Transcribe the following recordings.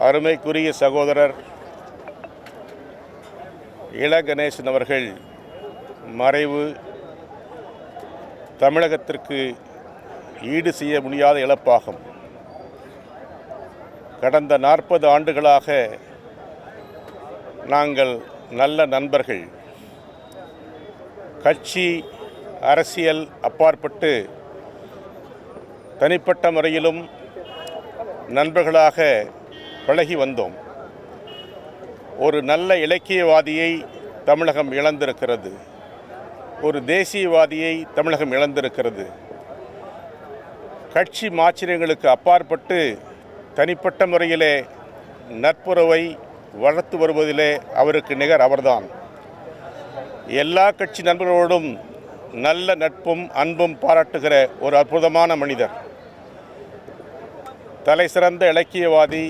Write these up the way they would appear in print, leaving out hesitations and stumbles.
அருமைக்குரிய சகோதரர் இள கணேசன் அவர்கள் மறைவு தமிழகத்திற்கு ஈடு செய்ய முடியாத இழப்பாகும். கடந்த 40 ஆண்டுகளாக நாங்கள் நல்ல நண்பர்கள். கட்சி அரசியல் அப்பாற்பட்டு தனிப்பட்ட முறையிலும் நண்பர்களாக பழகி வந்தோம். ஒரு நல்ல இலக்கியவாதியை தமிழகம் இழந்திருக்கிறது. ஒரு தேசியவாதியை தமிழகம் இழந்திருக்கிறது. கட்சி மாச்சரியங்களுக்கு அப்பாற்பட்டு தனிப்பட்ட முறையிலே நட்புறவை வளர்த்து வருவதிலே அவருக்கு நிகர் அவர்தான். எல்லா கட்சி நண்பர்களோடும் நல்ல நட்பும் அன்பும் பாராட்டுகிற ஒரு அற்புதமான மனிதர். தலைசிறந்த இலக்கியவாதி.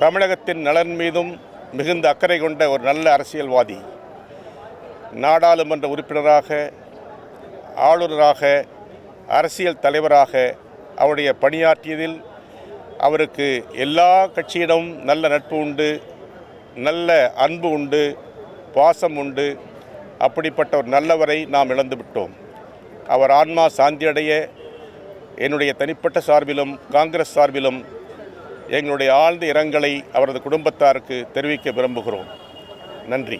தமிழகத்தின் நலன் மீதும் மிகுந்த அக்கறை கொண்ட ஒரு நல்ல அரசியல்வாதி. நாடாளுமன்ற உறுப்பினராக, ஆளுநராக, அரசியல் தலைவராக அவருடைய பணியாற்றியதில் அவருக்கு எல்லா கட்சியிடமும் நல்ல நட்பு உண்டு, நல்ல அன்பு உண்டு, பாசம் உண்டு. அப்படிப்பட்ட ஒரு நல்லவரை நாம் இழந்துவிட்டோம். அவர் ஆன்மா சாந்தியடைய என்னுடைய தனிப்பட்ட சார்பிலும் காங்கிரஸ் சார்பிலும் எங்களுடைய ஆழ்ந்த இரங்கலை அவரது குடும்பத்தாருக்கு தெரிவிக்க விரும்புகிறோம். நன்றி.